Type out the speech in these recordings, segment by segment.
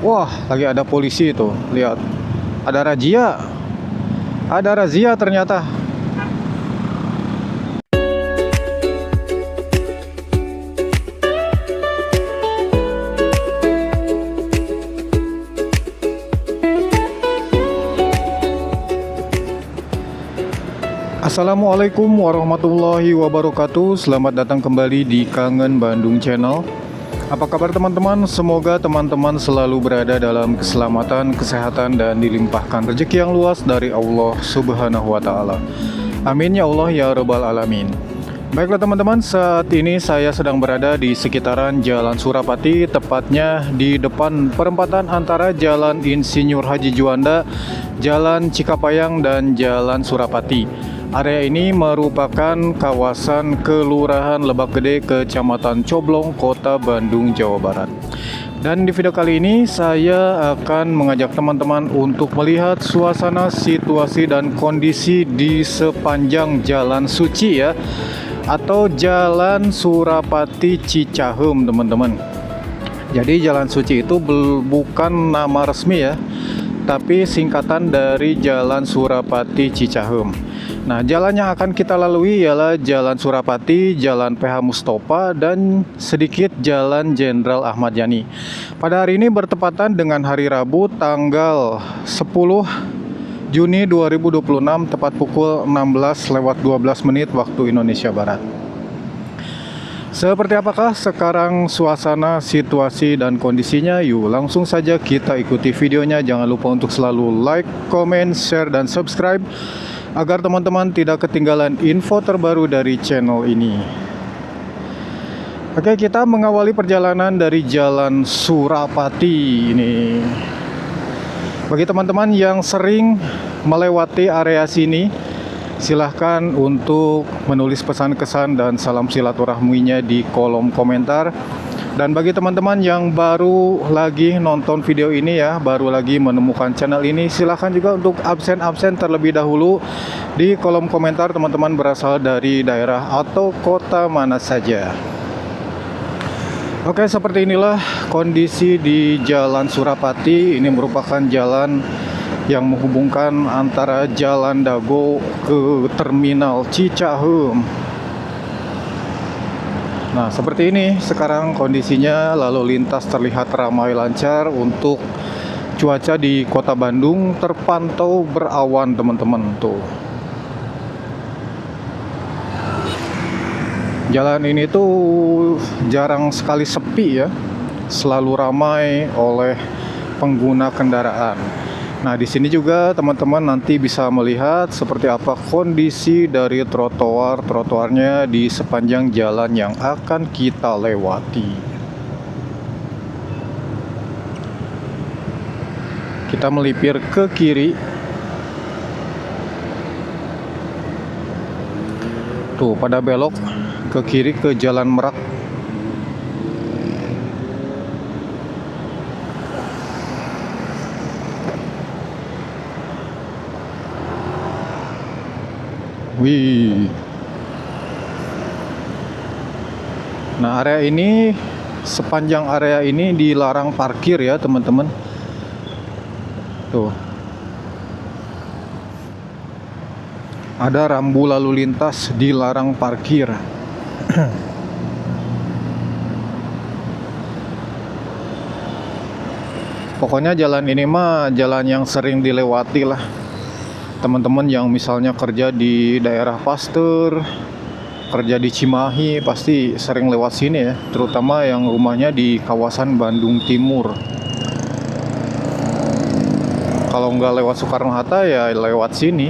Wah, lagi ada polisi itu. Lihat, ada razia. Ada razia ternyata. Assalamualaikum warahmatullahi wabarakatuh. Selamat datang kembali di Kangen Bandung Channel. Apa kabar teman-teman? Semoga teman-teman selalu berada dalam keselamatan, kesehatan, dan dilimpahkan rezeki yang luas dari Allah Subhanahu wa Ta'ala. Amin ya Allah ya Rabbal Alamin. Baiklah teman-teman, saat ini saya sedang berada di sekitaran Jalan Surapati, tepatnya di depan perempatan antara Jalan Insinyur Haji Juanda, Jalan Cikapayang, dan Jalan Surapati. Area ini merupakan kawasan Kelurahan Lebak Gede, Kecamatan Coblong, Kota Bandung, Jawa Barat. Dan di video kali ini saya akan mengajak teman-teman untuk melihat suasana, situasi, dan kondisi di sepanjang Jalan Suci ya, atau Jalan Surapati Cicaheum teman-teman. Jadi Jalan Suci itu bukan nama resmi ya, tapi singkatan dari Jalan Surapati Cicaheum. Nah, jalan yang akan kita lalui ialah Jalan Surapati, Jalan PH Mustofa, dan sedikit Jalan Jenderal Ahmad Yani. Pada hari ini bertepatan dengan hari Rabu tanggal 10 Juni 2026 tepat pukul 16:12 waktu Indonesia Barat. Seperti apakah sekarang suasana, situasi, dan kondisinya? Yuk langsung saja kita ikuti videonya. Jangan lupa untuk selalu like, comment, share, dan subscribe agar teman-teman tidak ketinggalan info terbaru dari channel ini. Oke, kita mengawali perjalanan dari Jalan Surapati ini. Bagi teman-teman yang sering melewati area sini, silahkan untuk menulis pesan kesan dan salam silaturahminya di kolom komentar. Dan bagi teman-teman yang baru lagi nonton video ini ya, baru lagi menemukan channel ini, silahkan juga untuk absen terlebih dahulu di kolom komentar teman-teman berasal dari daerah atau kota mana saja. Oke, seperti inilah kondisi di Jalan Surapati. Ini merupakan jalan yang menghubungkan antara Jalan Dago ke Terminal Cicaheum. Nah, seperti ini sekarang kondisinya, lalu lintas terlihat ramai lancar. Untuk cuaca di Kota Bandung terpantau berawan teman-teman tuh. Jalan ini tuh jarang sekali sepi ya, selalu ramai oleh pengguna kendaraan. Nah, di sini juga teman-teman nanti bisa melihat seperti apa kondisi dari trotoarnya di sepanjang jalan yang akan kita lewati. Kita melipir ke kiri. Tuh, pada belok ke kiri ke Jalan Merak. Wih. Nah, area ini, sepanjang area ini dilarang parkir ya teman-teman. Tuh, ada rambu lalu lintas dilarang parkir. Pokoknya jalan ini mah jalan yang sering dilewati lah teman-teman yang misalnya kerja di daerah Pasteur, kerja di Cimahi, pasti sering lewat sini ya, terutama yang rumahnya di kawasan Bandung Timur. Kalau nggak lewat Soekarno-Hatta ya lewat sini.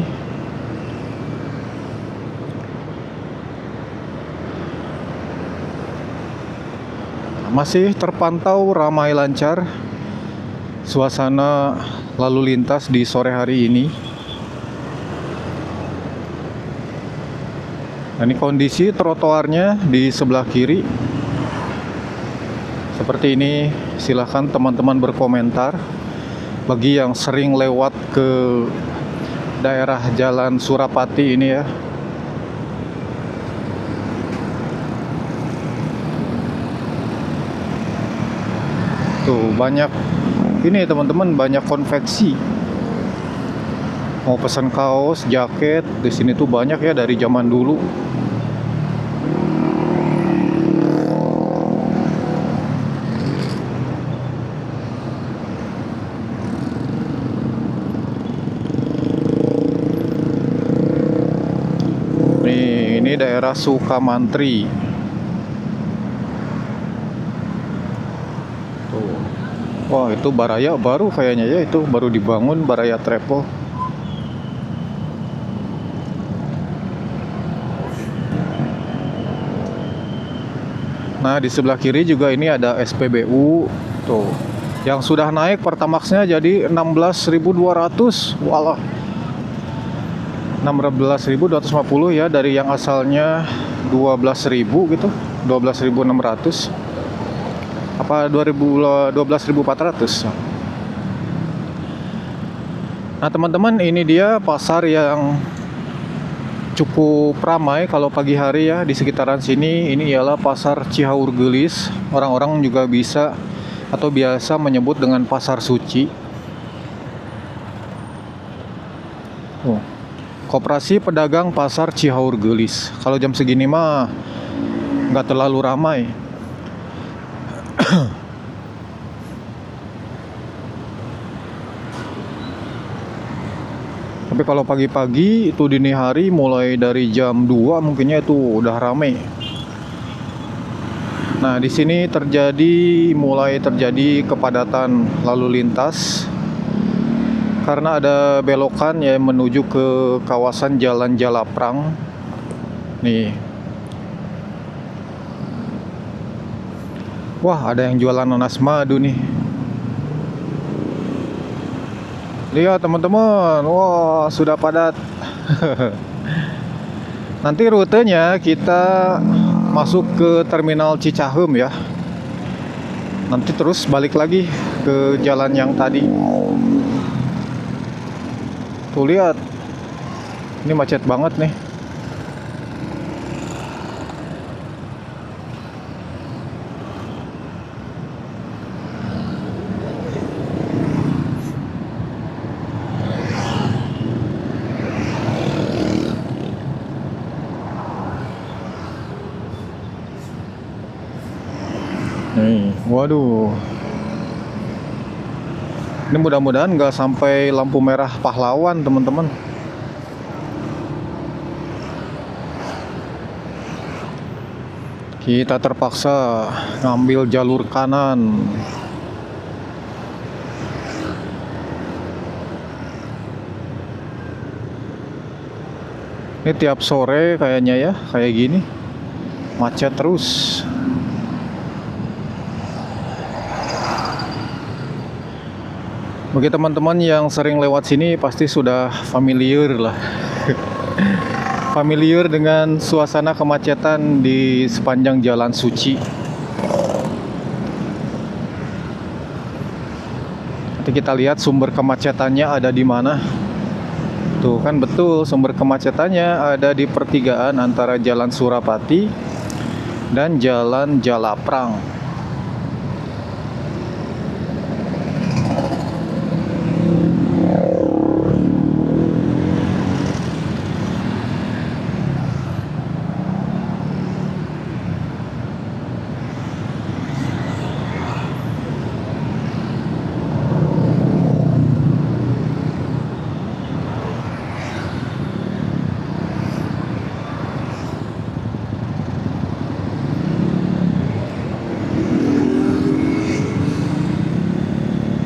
Masih terpantau ramai lancar suasana lalu lintas di sore hari ini. Ini kondisi trotoarnya di sebelah kiri seperti ini. Silahkan teman-teman berkomentar bagi yang sering lewat ke daerah Jalan Surapati ini ya. Tuh banyak ini teman-teman, banyak konveksi. Mau pesan kaos, jaket, di sini tuh banyak ya dari zaman dulu. Nih, ini daerah Sukamantri. Tuh. Wah, itu Baraya baru kayaknya ya, itu baru dibangun Baraya Travel. Nah, di sebelah kiri juga ini ada SPBU tuh. Yang sudah naik Pertamax-nya jadi 16.200. Walah. 16.250 ya, dari yang asalnya 12.000 gitu. 12.600. Apa 12.400. Nah, teman-teman, ini dia pasar yang cukup ramai kalau pagi hari ya di sekitaran sini. Ini ialah pasar Cihaur Gelis. Orang-orang juga bisa atau biasa menyebut dengan pasar suci. Koperasi Pedagang Pasar Cihaur Gelis. Kalau jam segini mah nggak terlalu ramai. Tapi kalau pagi-pagi itu dini hari mulai dari jam 2 mungkinnya itu udah rame. Nah, di sini mulai terjadi kepadatan lalu lintas karena ada belokan yang menuju ke kawasan Jalan Jalaprang. Nih. Wah, ada yang jualan nanas madu nih. Lihat teman-teman, wah sudah padat. Nanti rutenya kita masuk ke Terminal Cicahem ya. Nanti terus balik lagi ke jalan yang tadi. Tuh lihat, ini macet banget nih. Nih, waduh. Ini mudah-mudahan nggak sampai lampu merah pahlawan, teman-teman. Kita terpaksa ngambil jalur kanan. Ini tiap sore kayaknya ya, kayak gini. Macet terus. Bagi teman-teman yang sering lewat sini pasti sudah familiar lah. Familiar dengan suasana kemacetan di sepanjang jalan suci. Nanti kita lihat sumber kemacetannya ada di mana. Tuh kan betul, sumber kemacetannya ada di pertigaan antara Jalan Surapati dan Jalan Jalaprang.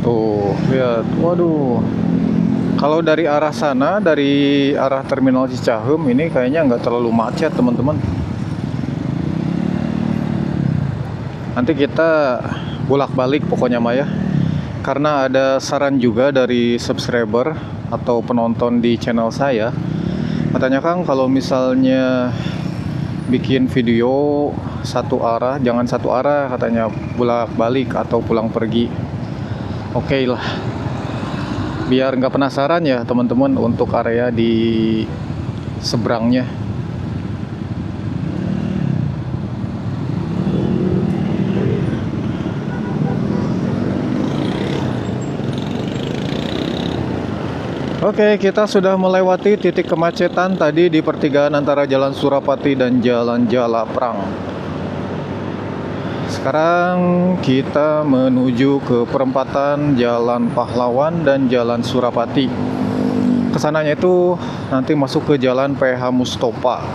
Tuh, lihat. Waduh. Kalau dari arah sana, dari arah Terminal Cicahem ini kayaknya nggak terlalu macet, teman-teman. Nanti kita bolak-balik pokoknya Maya. Karena ada saran juga dari subscriber atau penonton di channel saya. Katanya, Kang, kalau misalnya bikin video satu arah, jangan satu arah, katanya, bolak-balik atau pulang pergi. Oke lah, biar nggak penasaran ya teman-teman untuk area di seberangnya. Oke, kita sudah melewati titik kemacetan tadi di pertigaan antara Jalan Surapati dan Jalan Jalaprang. Sekarang kita menuju ke perempatan Jalan Pahlawan dan Jalan Surapati. Kesananya itu nanti masuk ke Jalan PH Mustofa.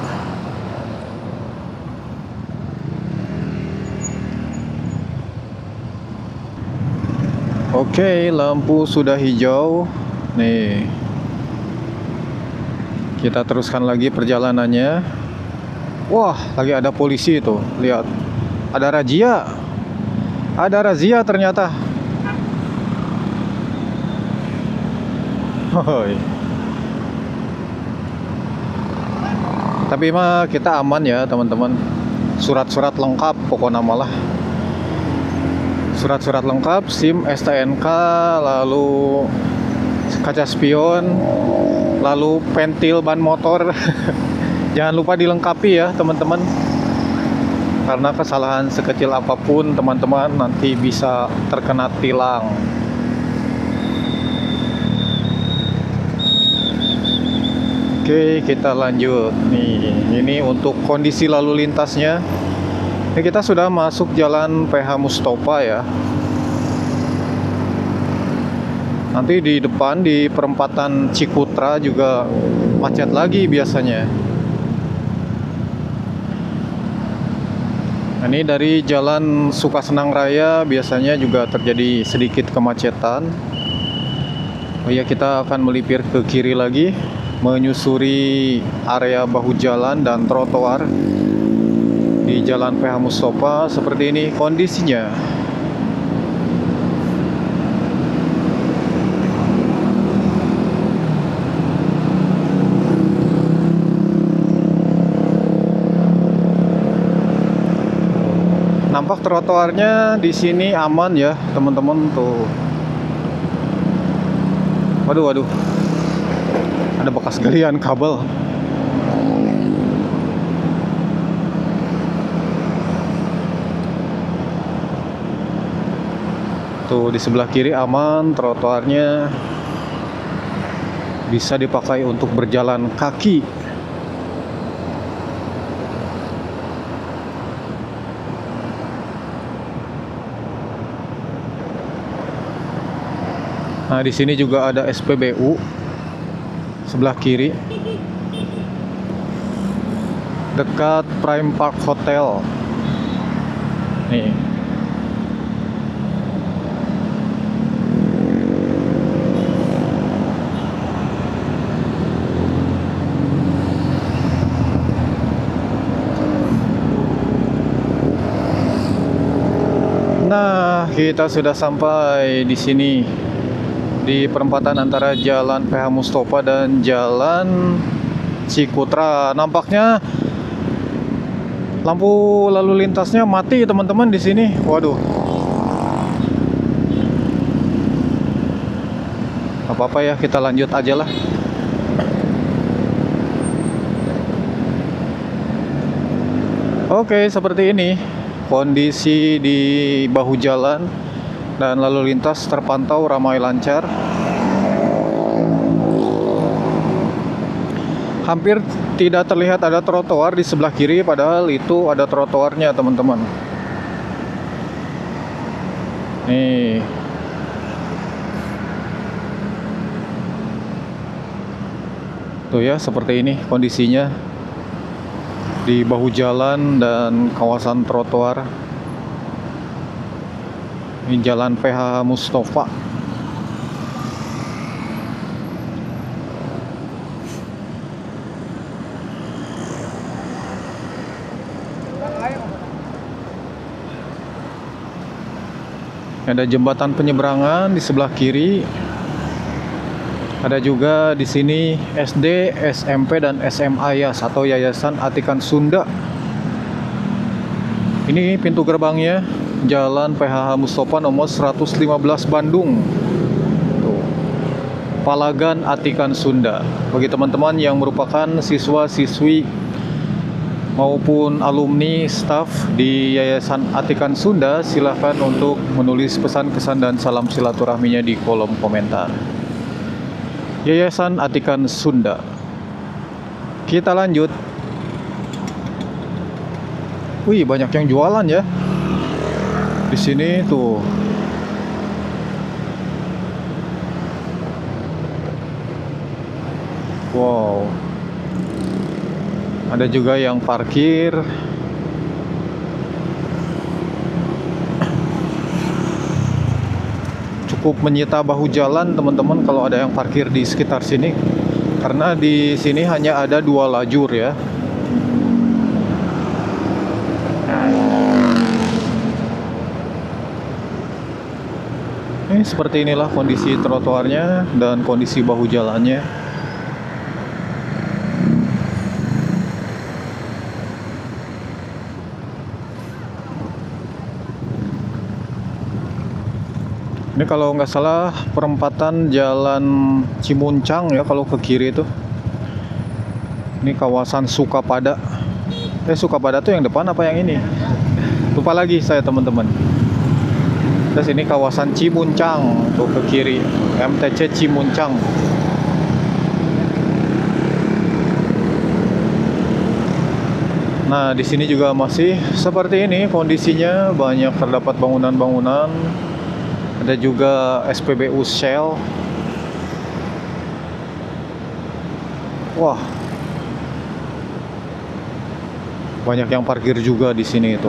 Oke, lampu sudah hijau. Nih, kita teruskan lagi perjalanannya. Wah, lagi ada polisi itu. Lihat, ada razia. Ada razia ternyata. Hoi. Tapi mah kita aman ya teman-teman. Surat-surat lengkap pokoknya malah. Surat-surat lengkap, SIM, STNK, lalu kaca spion, lalu pentil ban motor. Jangan lupa dilengkapi ya teman-teman, karena kesalahan sekecil apapun teman-teman nanti bisa terkena tilang. Oke, kita lanjut. Nih, ini untuk kondisi lalu lintasnya. Ini kita sudah masuk Jalan PH Mustofa ya. Nanti di depan di perempatan Cikutra juga macet lagi biasanya. Ini dari Jalan Sukasenang Raya biasanya juga terjadi sedikit kemacetan. Oh ya, kita akan melipir ke kiri lagi, menyusuri area bahu jalan dan trotoar di Jalan PH Mustofa. Seperti ini kondisinya. Nampak trotoarnya di sini aman ya teman-teman tuh. Waduh, ada bekas galian kabel. Tuh di sebelah kiri aman, trotoarnya bisa dipakai untuk berjalan kaki. Nah, di sini juga ada SPBU sebelah kiri, dekat Prime Park Hotel. Nih. Nah, kita sudah sampai di sini di perempatan antara Jalan PH Mustofa dan Jalan Cikutra. Nampaknya lampu lalu lintasnya mati teman-teman di sini. Waduh. Apa-apa ya, kita lanjut aja lah. Oke, seperti ini kondisi di bahu jalan dan lalu lintas terpantau ramai lancar. Hampir tidak terlihat ada trotoar di sebelah kiri, padahal itu ada trotoarnya teman-teman. Nih. Tuh ya, seperti ini kondisinya di bahu jalan dan kawasan trotoar. Ini Jalan PH Mustofa. Ada jembatan penyeberangan di sebelah kiri. Ada juga di sini SD, SMP dan SMA YAS atau Yayasan Atikan Sunda. Ini pintu gerbangnya, Jalan PH Mustofa nomor 115 Bandung. Tuh. Palagan Atikan Sunda. Bagi teman-teman yang merupakan siswa-siswi maupun alumni staf di Yayasan Atikan Sunda, silahkan untuk menulis pesan, kesan dan salam silaturahminya di kolom komentar. Yayasan Atikan Sunda. Kita lanjut. Wih, banyak yang jualan ya. Di sini tuh. Wow. Ada juga yang parkir. Cukup menyita bahu jalan teman-teman kalau ada yang parkir di sekitar sini. Karena di sini hanya ada 2 lajur ya. Ini seperti inilah kondisi trotoarnya dan kondisi bahu jalannya. Ini kalau nggak salah perempatan Jalan Cimuncang ya kalau ke kiri itu. Ini kawasan Sukapada. Sukapada tuh yang depan apa yang ini? Lupa lagi saya teman-teman. Terus ini kawasan Cimuncang tuh ke kiri, MTC Cimuncang. Nah, di sini juga masih seperti ini kondisinya, banyak terdapat bangunan-bangunan. Ada juga SPBU Shell. Wah. Banyak yang parkir juga di sini itu.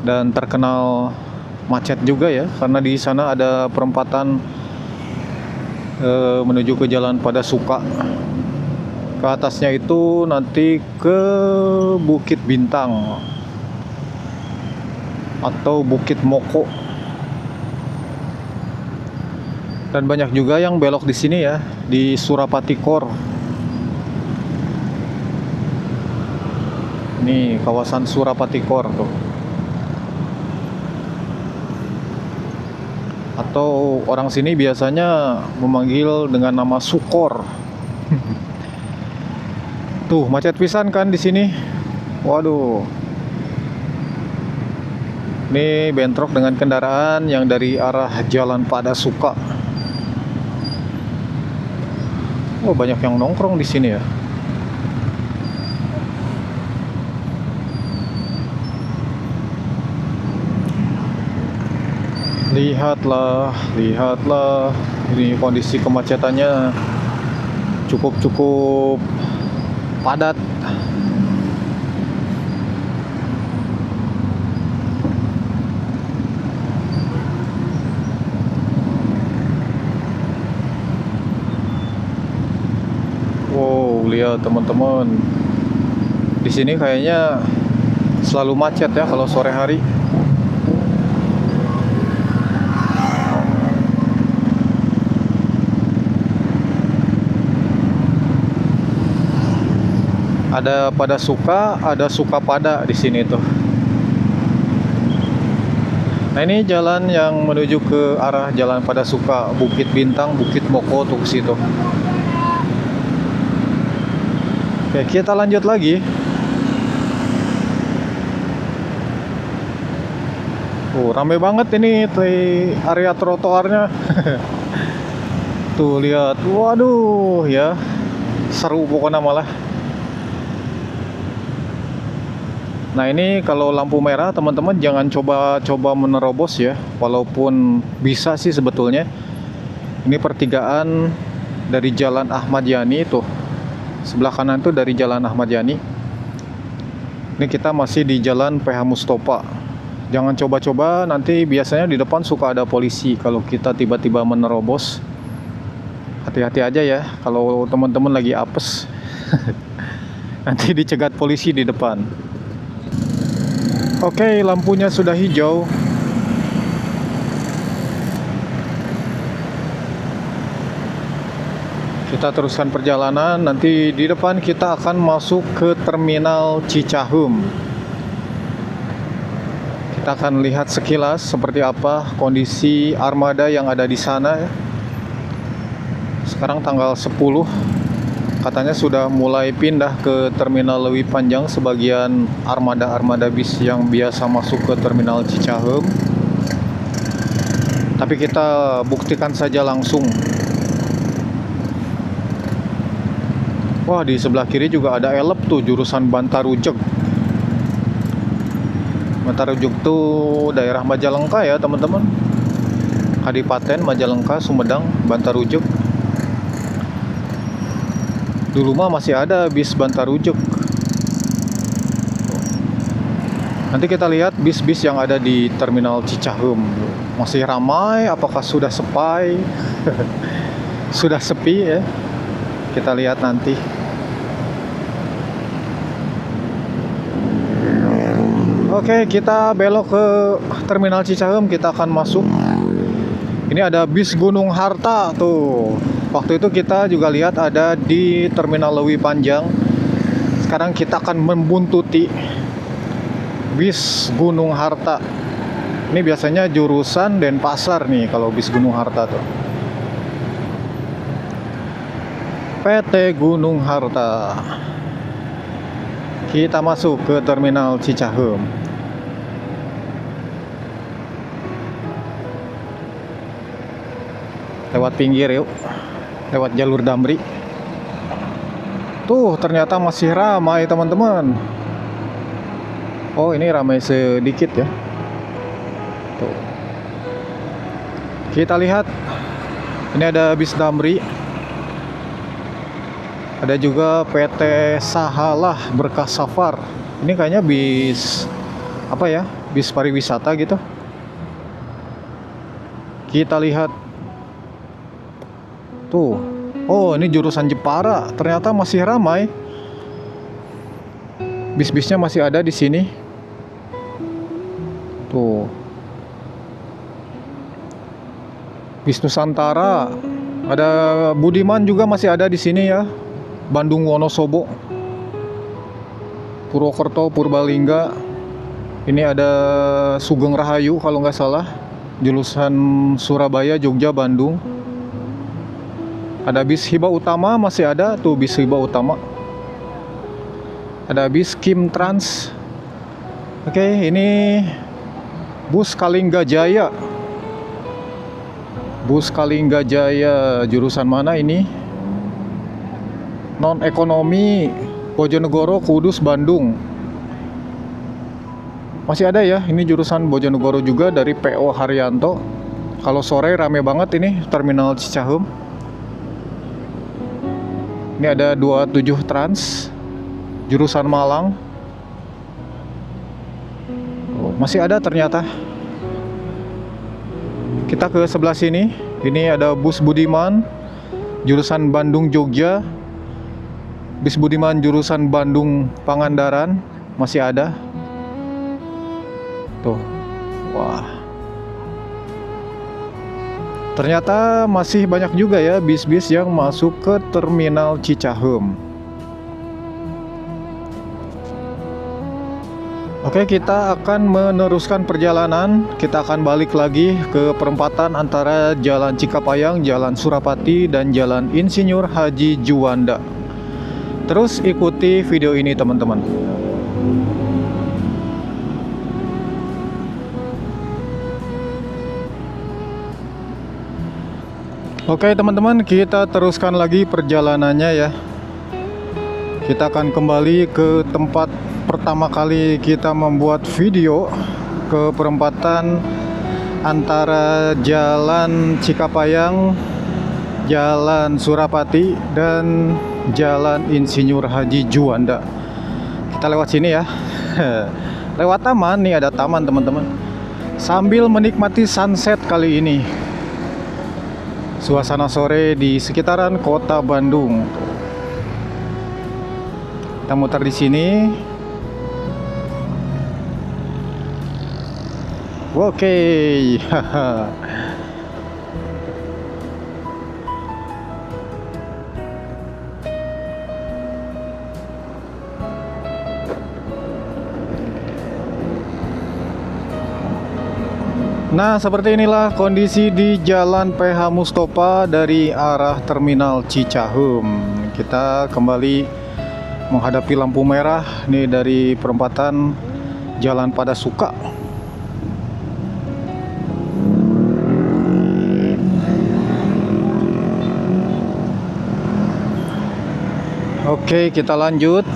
Dan terkenal macet juga ya, karena di sana ada perempatan menuju ke Jalan Pada Suka. Ke atasnya itu nanti ke Bukit Bintang atau Bukit Moko. Dan banyak juga yang belok di sini ya, di Surapati Core. Ini kawasan Surapati Core tuh. Atau orang sini biasanya memanggil dengan nama Sukor. Tuh, macet pisan kan di sini. Waduh. Ini bentrok dengan kendaraan yang dari arah Jalan Pada Suka. Oh, banyak yang nongkrong di sini ya. Lihatlah, lihatlah. Ini kondisi kemacetannya cukup padat. Wow, lihat teman-teman. Di sini kayaknya selalu macet ya kalau sore hari. Ada Pada Suka, ada Sukapada di sini tuh. Nah, ini jalan yang menuju ke arah Jalan Pada Suka, Bukit Bintang, Bukit Moko tuh ke situ. Oke, kita lanjut lagi. Rame banget ini area trotoarnya. Tuh lihat, waduh ya, seru pokoknya malah. Nah, ini kalau lampu merah teman-teman jangan coba menerobos ya, walaupun bisa sih sebetulnya. Ini pertigaan dari Jalan Ahmad Yani itu. Sebelah kanan tuh dari Jalan Ahmad Yani. Ini kita masih di Jalan PH Mustofa. Jangan coba-coba, nanti biasanya di depan suka ada polisi kalau kita tiba-tiba menerobos. Hati-hati aja ya kalau teman-teman lagi apes. Nanti dicegat polisi di depan. Oke, lampunya sudah hijau. Kita teruskan perjalanan. Nanti di depan kita akan masuk ke Terminal Cicaheum. Kita akan lihat sekilas seperti apa kondisi armada yang ada di sana. Sekarang tanggal 10. Katanya sudah mulai pindah ke Terminal Lewi Panjang sebagian armada bis yang biasa masuk ke Terminal Cicaheum. tapi kita buktikan saja langsung. Wah, di sebelah kiri juga ada elep tuh, jurusan Bantarujeg. Bantarujeg tuh daerah Majalengka ya teman-teman. Kadipaten Majalengka, Sumedang, Bantarujeg. Dulu mah masih ada bis Bantarujeg. Nanti kita lihat bis-bis yang ada di Terminal Cicaheum. Masih ramai, apakah sudah sepi? Sudah sepi ya? Kita lihat nanti. Oke, kita belok ke Terminal Cicaheum, kita akan masuk. Ini ada bis Gunung Harta tuh. Waktu itu kita juga lihat ada di Terminal Leuwi Panjang. Sekarang kita akan membuntuti bis Gunung Harta. Ini biasanya jurusan Denpasar nih kalau bis Gunung Harta tuh. PT Gunung Harta. Kita masuk ke Terminal Cicaheum. Lewat pinggir yuk. Lewat jalur Damri. Tuh, ternyata masih ramai teman-teman. Oh, ini ramai sedikit ya. Tuh. Kita lihat. Ini ada bis Damri. Ada juga PT Sahalah Berkah Safar. Ini kayaknya bis apa ya? Bis pariwisata gitu. Kita lihat. Tuh. Oh, ini jurusan Jepara. Ternyata masih ramai. Bis-bisnya masih ada di sini. Tuh. Bis Nusantara. Ada Budiman juga masih ada di sini ya. Bandung Wonosobo. Purwokerto Purbalingga. Ini ada Sugeng Rahayu kalau nggak salah. Jurusan Surabaya, Jogja, Bandung. Ada bis Hiba Utama masih ada tuh, bis Hiba Utama. Ada bis Kim Trans. Oke, ini bus Kalingga Jaya. Bus Kalingga Jaya jurusan mana ini? Non ekonomi Bojonegoro, Kudus, Bandung. Masih ada ya, ini jurusan Bojonegoro juga dari PO Haryanto. Kalau sore rame banget ini Terminal Cicaheum. Ini ada 27 Trans jurusan Malang. Oh, masih ada ternyata. Kita ke sebelah sini. Ini ada bus Budiman jurusan Bandung Jogja. Bis Budiman jurusan Bandung Pangandaran masih ada. Tuh. Wah. Ternyata masih banyak juga ya bis-bis yang masuk ke Terminal Cicaheum. Oke, kita akan meneruskan perjalanan. Kita akan balik lagi ke perempatan antara Jalan Cikapayang, Jalan Surapati, dan Jalan Insinyur Haji Juanda. Terus ikuti video ini teman-teman. Oke teman-teman, kita teruskan lagi perjalanannya ya. Kita akan kembali ke tempat pertama kali kita membuat video, ke perempatan antara Jalan Cikapayang, Jalan Surapati, dan Jalan Insinyur Haji Juanda. Kita lewat sini ya. Lewat taman, nih ada taman teman-teman. Sambil menikmati sunset kali ini. Suasana sore di sekitaran kota Bandung. Kita muter di sini. Oke. Nah, seperti inilah kondisi di Jalan PH Mustofa dari arah Terminal Cicaheum. Kita kembali menghadapi lampu merah nih dari perempatan Jalan Padasuka. Oke, kita lanjut.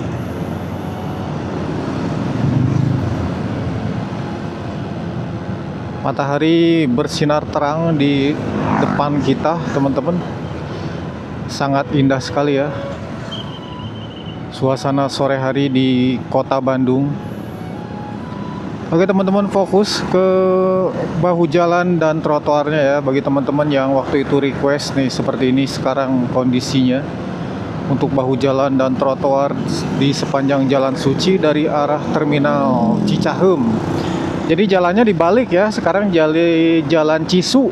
Matahari bersinar terang di depan kita, teman-teman. Sangat indah sekali ya. Suasana sore hari di Kota Bandung. Oke teman-teman, fokus ke bahu jalan dan trotoarnya ya. Bagi teman-teman yang waktu itu request nih, seperti ini sekarang kondisinya untuk bahu jalan dan trotoar di sepanjang Jalan Suci dari arah Terminal Cicaheum. Jadi jalannya dibalik ya, sekarang jalan Cisu.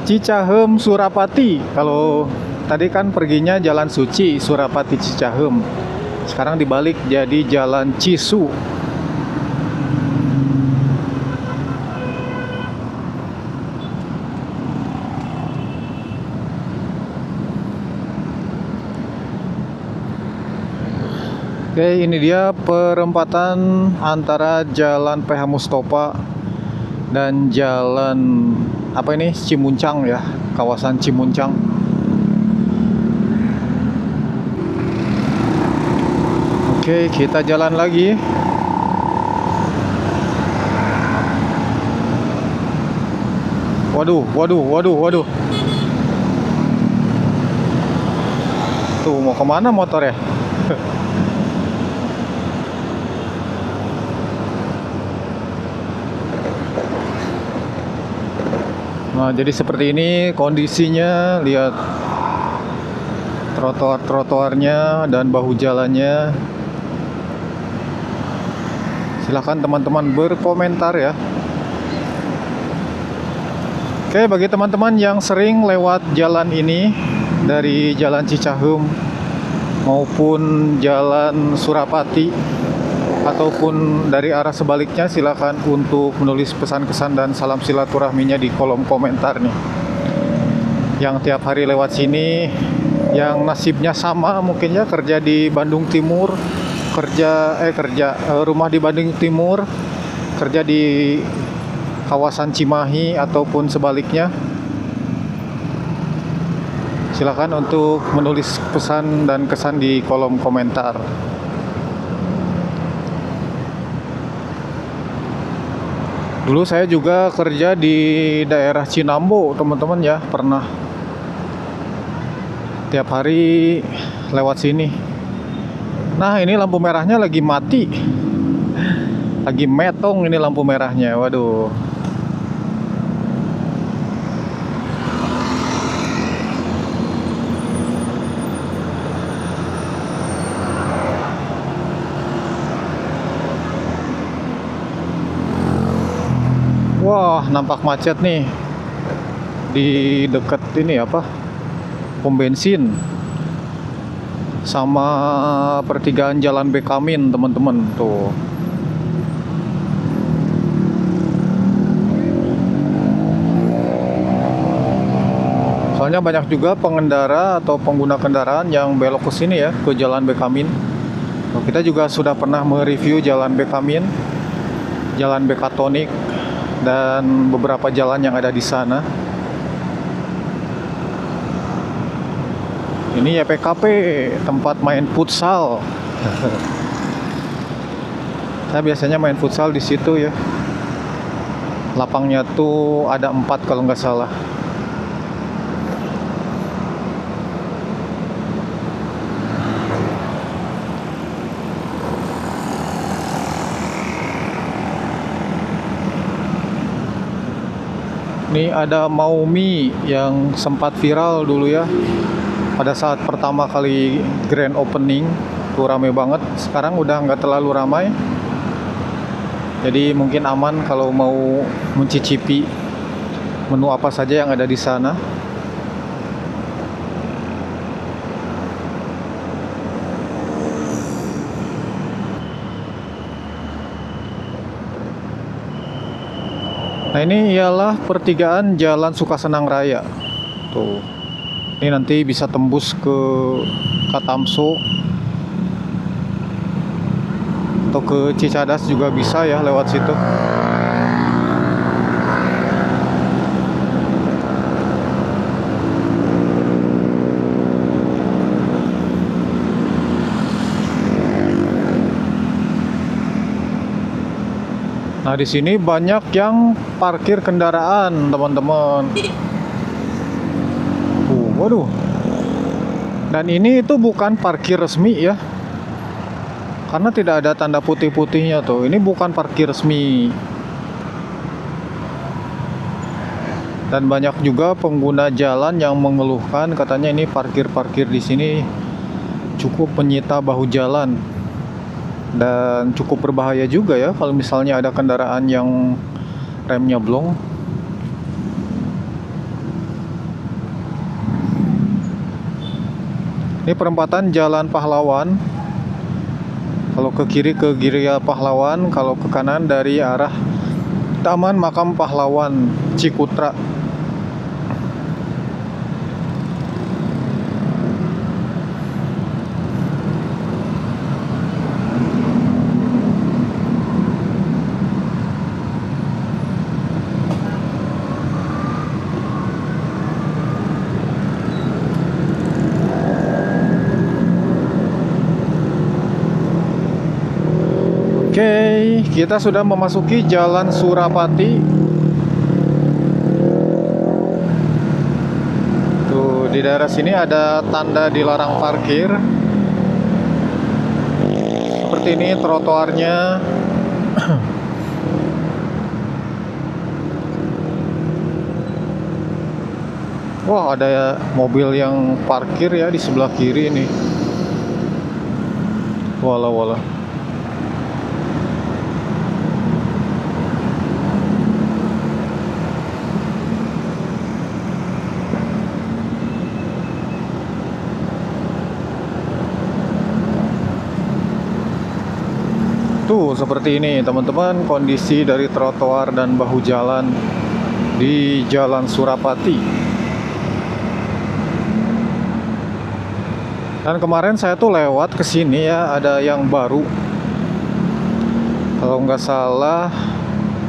Cicaheum Surapati. Kalau tadi kan perginya Jalan Suci Surapati Cicaheum, sekarang dibalik jadi Jalan Cisu. Oke, ini dia perempatan antara Jalan PH Mustofa dan Jalan apa ini, Cimuncang ya, kawasan Cimuncang. Oke, kita jalan lagi. Waduh. Tuh, mau kemana motor ya? Nah, jadi seperti ini kondisinya. Lihat trotoarnya dan bahu jalannya. Silahkan teman-teman berkomentar ya. Oke, bagi teman-teman yang sering lewat jalan ini dari Jalan Cicaheum maupun Jalan Surapati ataupun dari arah sebaliknya, silakan untuk menulis pesan-kesan dan salam silaturahminya di kolom komentar nih. Yang tiap hari lewat sini, yang nasibnya sama mungkin ya, kerja di Bandung Timur, rumah di Bandung Timur, kerja di kawasan Cimahi ataupun sebaliknya. Silakan untuk menulis pesan dan kesan di kolom komentar. Dulu saya juga kerja di daerah Cinambo, teman-teman ya, pernah. Tiap hari lewat sini. Nah, ini lampu merahnya lagi mati. Lagi metong ini lampu merahnya. Waduh. Wah, nampak macet nih di dekat ini apa, pom bensin sama pertigaan Jalan Bekamin, teman-teman tuh. Soalnya banyak juga pengendara atau pengguna kendaraan yang belok ke sini ya, ke Jalan Bekamin. Nah, kita juga sudah pernah mereview Jalan Bekamin, Jalan Bekatonik, dan beberapa jalan yang ada di sana. Ini YPKP, tempat main futsal. Saya biasanya main futsal di situ ya. Lapangnya tuh ada 4 kalau nggak salah. Ini ada Maumi yang sempat viral dulu ya, pada saat pertama kali grand opening tuh rame banget. Sekarang udah nggak terlalu ramai, jadi mungkin aman kalau mau mencicipi menu apa saja yang ada di sana. Nah, ini ialah pertigaan Jalan Sukasenang Raya. Tuh. Ini nanti bisa tembus ke Katamso atau ke Cicadas juga bisa ya lewat situ. Nah, di sini banyak yang parkir kendaraan, teman-teman. Waduh. Dan ini itu bukan parkir resmi ya. Karena tidak ada tanda putih-putihnya tuh. Ini bukan parkir resmi. Dan banyak juga pengguna jalan yang mengeluhkan katanya ini parkir-parkir di sini cukup menyita bahu jalan. Dan cukup berbahaya juga ya kalau misalnya ada kendaraan yang remnya blong. Ini perempatan Jalan Pahlawan. Kalau ke kiri ke Girya Pahlawan, kalau ke kanan dari arah Taman Makam Pahlawan Cikutra. Oke, kita sudah memasuki Jalan Surapati. Tuh, di daerah sini ada tanda dilarang parkir. Seperti ini trotoarnya. Wah, ada mobil yang parkir ya di sebelah kiri ini. Walah, walah. Tuh, seperti ini teman-teman kondisi dari trotoar dan bahu jalan di Jalan Surapati. Dan kemarin saya tuh lewat ke sini ya, ada yang baru. Kalau nggak salah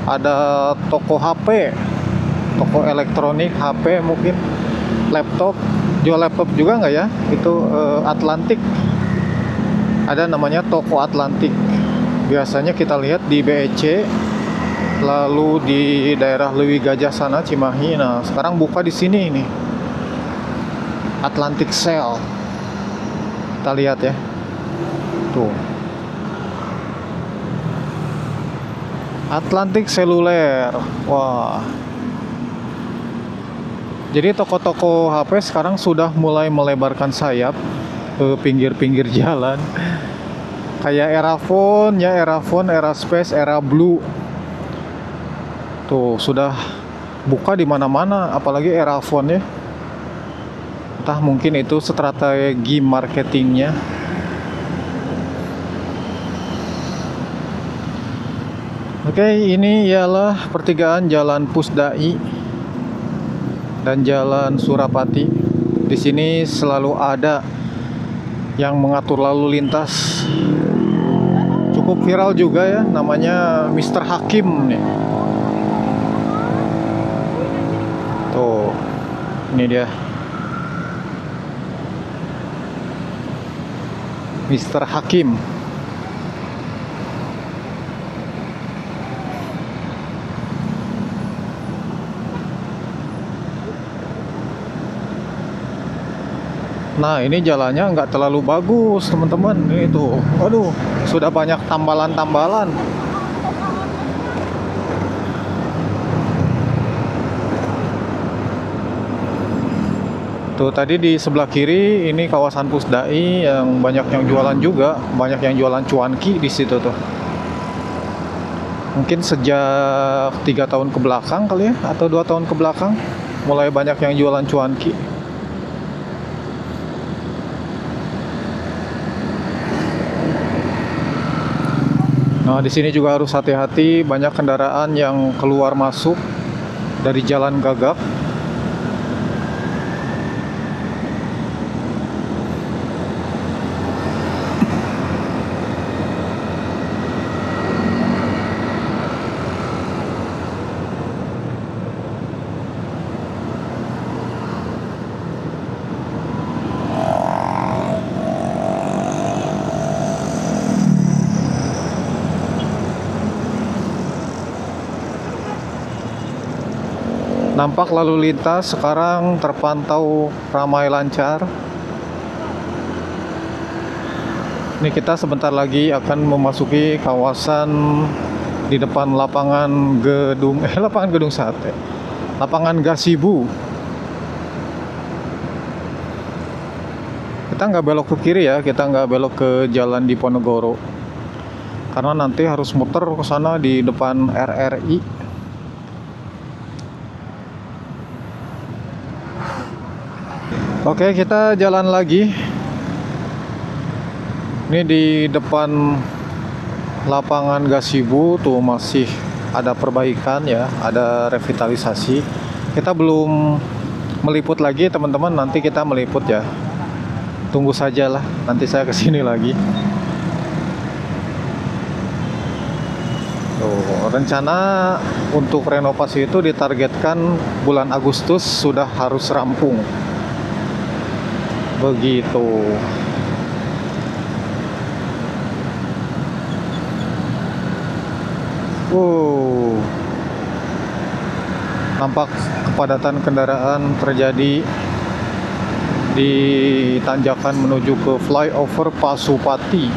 ada toko HP, toko elektronik, HP mungkin, laptop, jual laptop juga nggak ya? Itu Atlantik. Ada namanya toko Atlantik. Biasanya kita lihat di BEC, lalu di daerah Lewi Gajah sana, Cimahi. Nah, sekarang buka di sini nih, Atlantic Sale. Kita lihat ya, tuh, Atlantik Seluler. Wah, jadi toko-toko HP sekarang sudah mulai melebarkan sayap ke pinggir-pinggir jalan. Kayak Erafone ya, Erafone, Eraspace, Era Blue. Tuh, sudah buka di mana-mana, apalagi Erafone ya. Entah mungkin itu strategi marketingnya. Oke, ini ialah pertigaan Jalan Pusdai dan Jalan Surapati. Di sini selalu ada yang mengatur lalu lintas. Cukup viral juga ya, namanya Mr. Hakim nih. Tuh, ini dia, Mr. Hakim. Nah, ini jalannya nggak terlalu bagus teman-teman. Ini tuh, aduh, sudah banyak tambalan-tambalan. Tuh, tadi di sebelah kiri ini kawasan Pusdai yang banyak yang jualan juga, banyak yang jualan cuanki di situ tuh. Mungkin sejak 3 tahun ke belakang kali ya, atau 2 tahun ke belakang mulai banyak yang jualan cuanki. Nah, di sini juga harus hati-hati, banyak kendaraan yang keluar masuk dari Jalan Gagap. Nampak lalu lintas sekarang terpantau ramai lancar. Ini kita sebentar lagi akan memasuki kawasan di depan lapangan gedung sate, lapangan gazebo. Kita nggak belok ke kiri ya, kita nggak belok ke jalan Diponegoro, karena nanti harus muter ke sana di depan RRI. Oke, kita jalan lagi. Ini di depan lapangan gazebo tuh masih ada perbaikan ya, ada revitalisasi. Kita belum meliput lagi teman-teman, nanti kita meliput ya. Tunggu sajalah, nanti saya kesini lagi. Tuh, rencana untuk renovasi itu ditargetkan bulan Agustus sudah harus rampung. Begitu. Nampak kepadatan kendaraan terjadi di tanjakan menuju ke flyover Pasupati.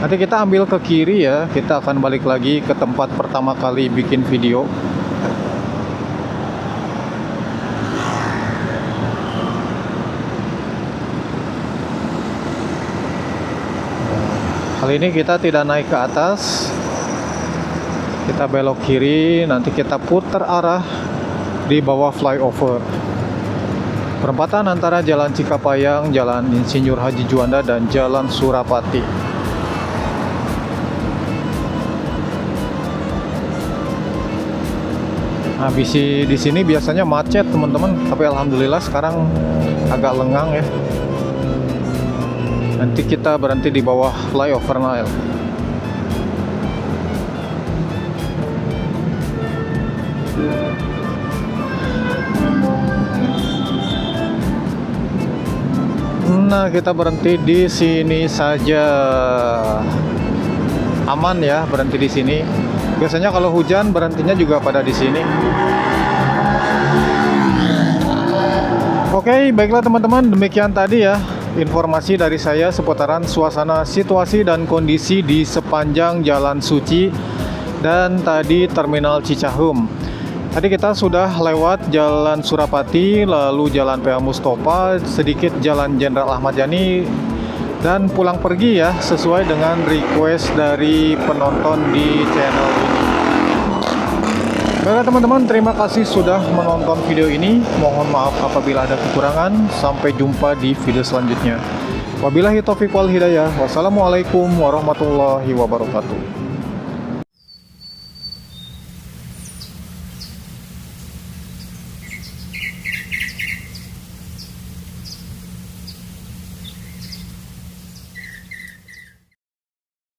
Nanti kita ambil ke kiri ya, kita akan balik lagi ke tempat pertama kali bikin video. Kali ini kita tidak naik ke atas, kita belok kiri, nanti kita putar arah di bawah flyover. Perempatan antara Jalan Cikapayang, Jalan Insinyur Haji Juanda, dan Jalan Surapati. Nah, di sini biasanya macet teman-teman, tapi alhamdulillah sekarang agak lengang ya. Nanti kita berhenti di bawah flyover Nile. Nah, kita berhenti di sini saja. Aman ya, berhenti di sini. Biasanya kalau hujan berhentinya juga pada di sini. Oke, baiklah teman-teman, demikian tadi ya informasi dari saya seputaran suasana, situasi, dan kondisi di sepanjang Jalan Suci dan tadi Terminal Cicaheum. Tadi kita sudah lewat Jalan Surapati, lalu Jalan PH Mustofa, sedikit Jalan Jenderal Ahmad Yani, dan pulang pergi ya, sesuai dengan request dari penonton di channel ini. Baiklah teman-teman, terima kasih sudah menonton video ini. Mohon maaf apabila ada kekurangan. Sampai jumpa di video selanjutnya. Wabillahi taufiq wal hidayah. Wassalamualaikum warahmatullahi wabarakatuh.